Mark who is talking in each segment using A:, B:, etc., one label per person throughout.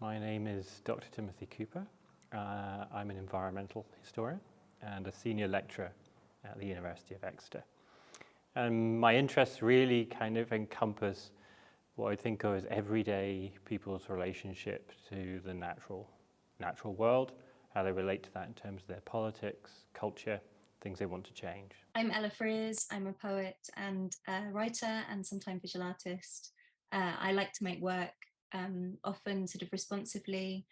A: My name is Dr. Timothy Cooper. I'm an environmental historian and a senior lecturer at the University of Exeter. And my interests really kind of encompass what I think of as everyday people's relationship to the natural world, how they relate to that in terms of their politics, culture, things they want to change.
B: I'm Ella Frears. I'm a poet and a writer and sometimes visual artist. I like to make work, often sort of responsively.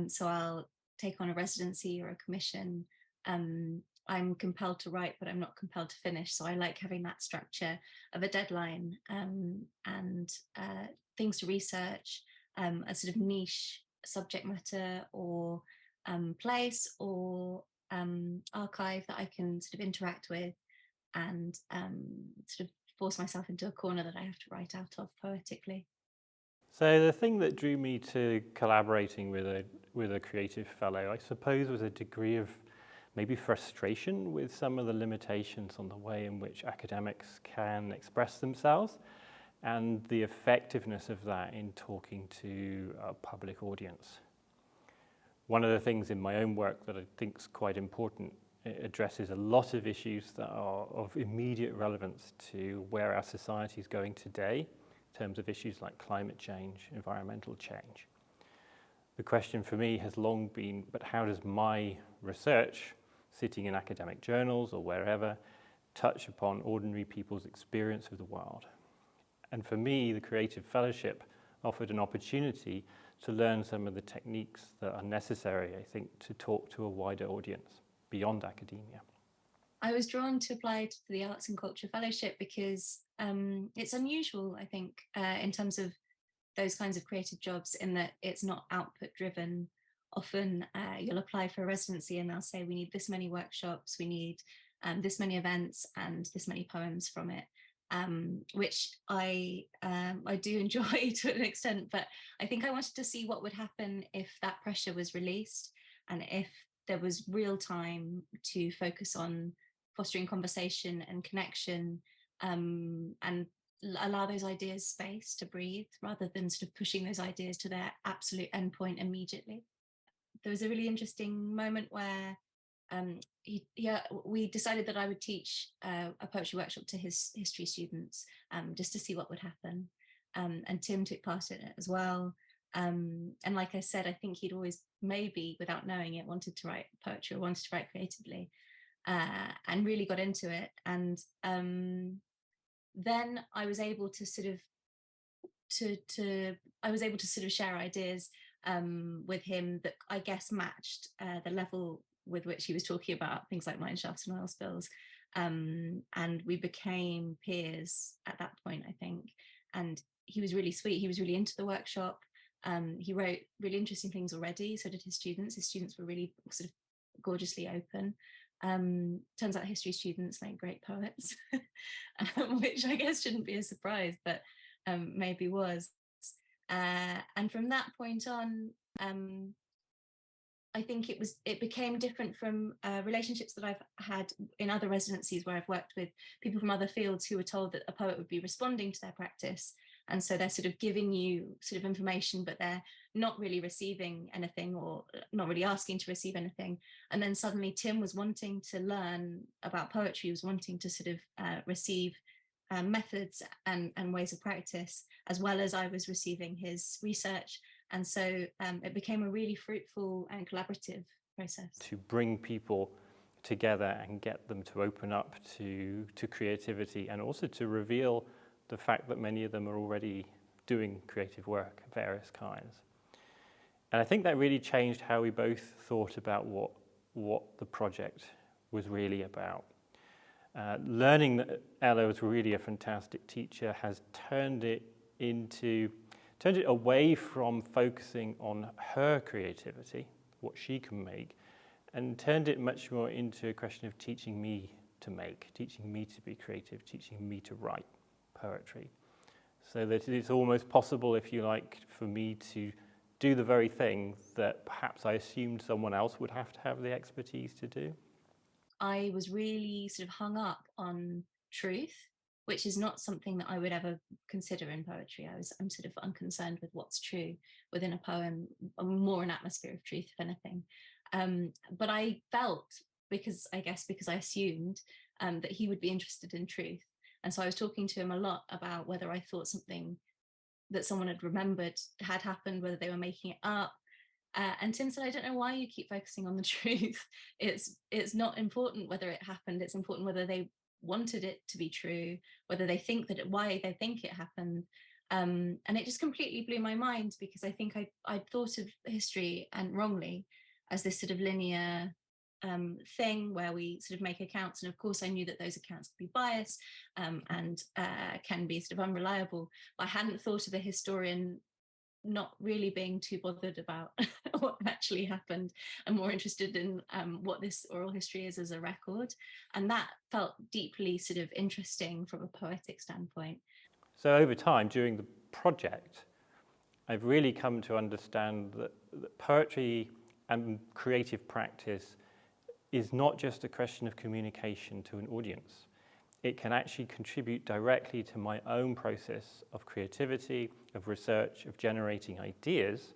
B: So I'll take on a residency or a commission. I'm compelled to write, but I'm not compelled to finish. So I like having that structure of a deadline and things to research, a sort of niche subject matter or place or archive that I can sort of interact with and sort of force myself into a corner that I have to write out of poetically.
A: So the thing that drew me to collaborating with a creative fellow, I suppose, was a degree of maybe frustration with some of the limitations on the way in which academics can express themselves and the effectiveness of that in talking to a public audience. One of the things in my own work that I think is quite important, it addresses a lot of issues that are of immediate relevance to where our society is going today in terms of issues like climate change, environmental change. The question for me has long been, but how does my research, sitting in academic journals or wherever, touch upon ordinary people's experience of the world? And for me, the Creative Fellowship offered an opportunity to learn some of the techniques that are necessary, I think, to talk to a wider audience beyond academia.
B: I was drawn to apply to the Arts and Culture Fellowship because it's unusual, I think, in terms of those kinds of creative jobs, in that it's not output driven. Often you'll apply for a residency and they'll say, we need this many workshops, we need this many events and this many poems from it. Which I do enjoy to an extent, but I think I wanted to see what would happen if that pressure was released and if there was real time to focus on fostering conversation and connection, and allow those ideas space to breathe rather than sort of pushing those ideas to their absolute endpoint immediately. There was a really interesting moment where we decided that I would teach a poetry workshop to his history students, just to see what would happen. And Tim took part in it as well. And like I said, I think he'd always, maybe without knowing it, wanted to write poetry or wanted to write creatively, and really got into it. And then I was able to sort of share ideas with him that I guess matched the level with which he was talking about things like mine shafts and oil spills. And we became peers at that point, I think. And he was really sweet. He was really into the workshop. He wrote really interesting things already. So did his students. His students were really sort of gorgeously open. Turns out history students make great poets, which I guess shouldn't be a surprise, but maybe was. And from that point on, I think it became different from relationships that I've had in other residencies where I've worked with people from other fields who were told that a poet would be responding to their practice. And so they're sort of giving you sort of information, but they're not really receiving anything or not really asking to receive anything. And then suddenly Tim was wanting to learn about poetry, was wanting to sort of receive methods and ways of practice, as well as I was receiving his research. And so it became a really fruitful and collaborative process.
A: To bring people together and get them to open up to creativity, and also to reveal the fact that many of them are already doing creative work of various kinds. And I think that really changed how we both thought about what the project was really about. Learning that Ella was really a fantastic teacher has turned it away from focusing on her creativity, what she can make, and turned it much more into a question of teaching me to make, teaching me to be creative, teaching me to write poetry. So that it's almost possible, if you like, for me to do the very thing that perhaps I assumed someone else would have to have the expertise to do.
B: I was really sort of hung up on truth which is not something that I would ever consider in poetry. I'm sort of unconcerned with what's true within a poem, more an atmosphere of truth, if anything. But I felt, because I assumed that he would be interested in truth. And so I was talking to him a lot about whether I thought something that someone had remembered had happened, whether they were making it up. And Tim said, I don't know why you keep focusing on the truth. It's not important whether it happened. It's important whether they wanted it to be true, whether they think that why they think it happened. And it just completely blew my mind, because I think I'd thought of history, and wrongly, as this sort of linear thing where we sort of make accounts. And of course, I knew that those accounts could be biased and can be sort of unreliable. But I hadn't thought of a historian not really being too bothered about what actually happened, and more interested in what this oral history is as a record. And that felt deeply sort of interesting from a poetic standpoint.
A: So over time, during the project, I've really come to understand that poetry and creative practice is not just a question of communication to an audience. It can actually contribute directly to my own process of creativity, of research, of generating ideas,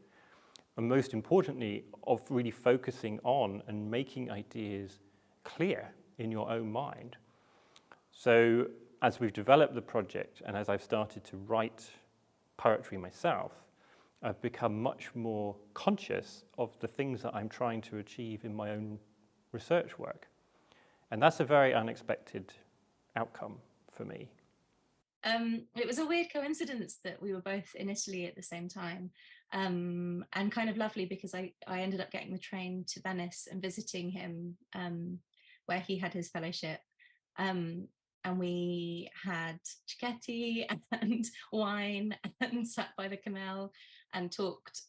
A: and most importantly, of really focusing on and making ideas clear in your own mind. So as we've developed the project, and as I've started to write poetry myself, I've become much more conscious of the things that I'm trying to achieve in my own research work. And that's a very unexpected outcome for me.
B: It was a weird coincidence that we were both in Italy at the same time, and kind of lovely, because I ended up getting the train to Venice and visiting him where he had his fellowship. And we had cicchetti and wine and sat by the canal and talked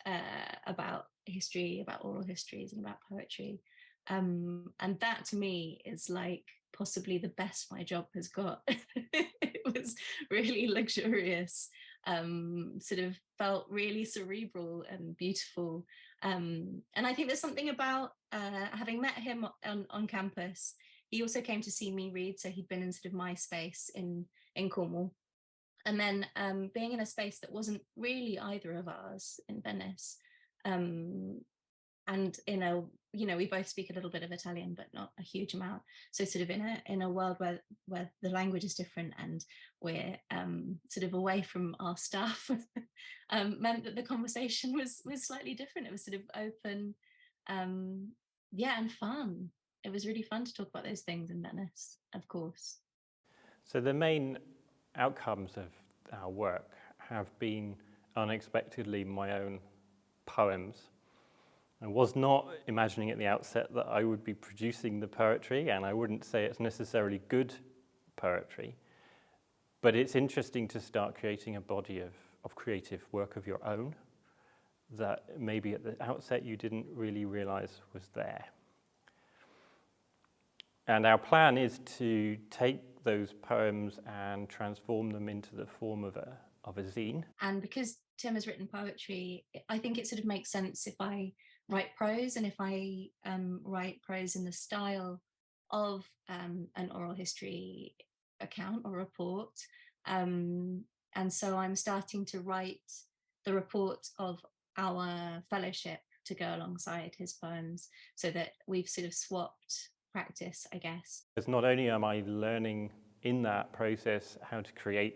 B: about history, about oral histories, and about poetry. And that to me is like possibly the best my job has got. It was really luxurious, sort of felt really cerebral and beautiful. And I think there's something about having met him on campus. He also came to see me read, so he'd been in sort of my space in Cornwall. And then being in a space that wasn't really either of ours in Venice. And we both speak a little bit of Italian, but not a huge amount. So sort of in a world where the language is different, and we're sort of away from our stuff, meant that the conversation was slightly different. It was sort of open, and fun. It was really fun to talk about those things in Venice, of course.
A: So the main outcomes of our work have been unexpectedly my own poems. I was not imagining at the outset that I would be producing the poetry, and I wouldn't say it's necessarily good poetry, but it's interesting to start creating a body of creative work of your own that maybe at the outset you didn't really realize was there. And our plan is to take those poems and transform them into the form of a zine.
B: And because Tim has written poetry, I think it sort of makes sense if I write prose, and if I write prose in the style of an oral history account or report. And so I'm starting to write the report of our fellowship to go alongside his poems, so that we've sort of swapped practice, I guess.
A: Because not only am I learning in that process how to create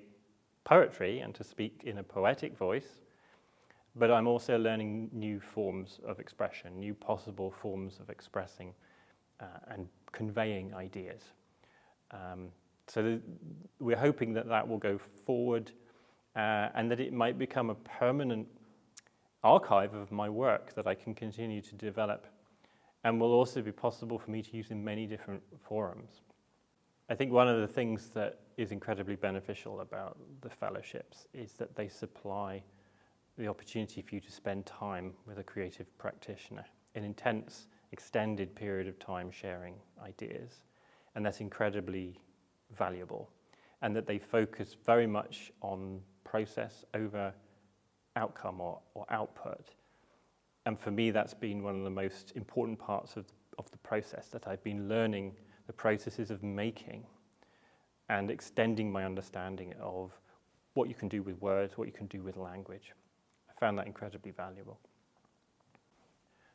A: poetry and to speak in a poetic voice, but I'm also learning new forms of expression, new possible forms of expressing and conveying ideas. So we're hoping that will go forward and that it might become a permanent archive of my work that I can continue to develop, and will also be possible for me to use in many different forums. I think one of the things that is incredibly beneficial about the fellowships is that they supply the opportunity for you to spend time with a creative practitioner, an intense, extended period of time sharing ideas, and that's incredibly valuable, and that they focus very much on process over outcome or output. And for me, that's been one of the most important parts of the process, that I've been learning the processes of making and extending my understanding of what you can do with words, what you can do with language. I found that incredibly valuable.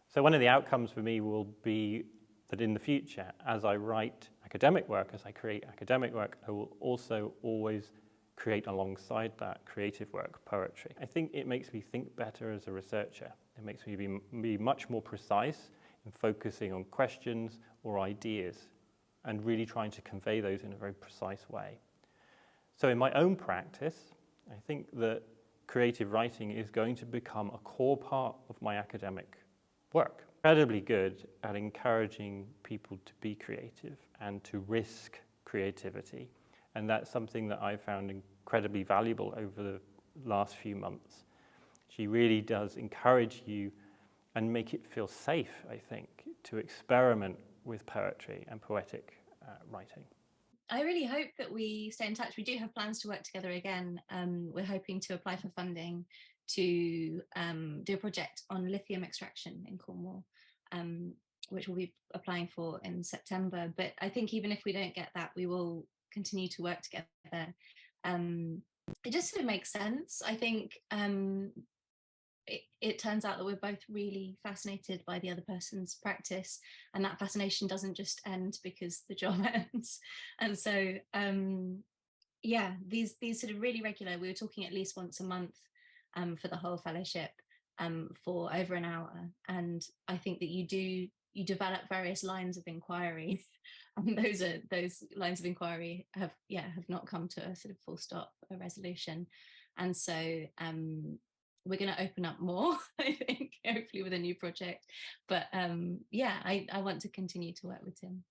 A: So one of the outcomes for me will be that in the future, as I write academic work, as I create academic work, I will also always create alongside that creative work, poetry. I think it makes me think better as a researcher. It makes me be much more precise in focusing on questions or ideas and really trying to convey those in a very precise way. So in my own practice, I think that creative writing is going to become a core part of my academic work. Incredibly good at encouraging people to be creative and to risk creativity. And that's something that I found incredibly valuable over the last few months. She really does encourage you and make it feel safe, I think, to experiment with poetry and poetic writing.
B: I really hope that we stay in touch. We do have plans to work together again. We're hoping to apply for funding to do a project on lithium extraction in Cornwall, which we'll be applying for in September. But I think even if we don't get that, we will continue to work together. It just sort of makes sense. I think it turns out that we're both really fascinated by the other person's practice, and that fascination doesn't just end because the job ends. And so yeah, these sort of really regular, we were talking at least once a month for the whole fellowship for over an hour, and I think that you develop various lines of inquiry and those lines of inquiry have not come to a sort of full stop, a resolution. And so we're going to open up more, I think, hopefully with a new project. But yeah, I want to continue to work with Tim.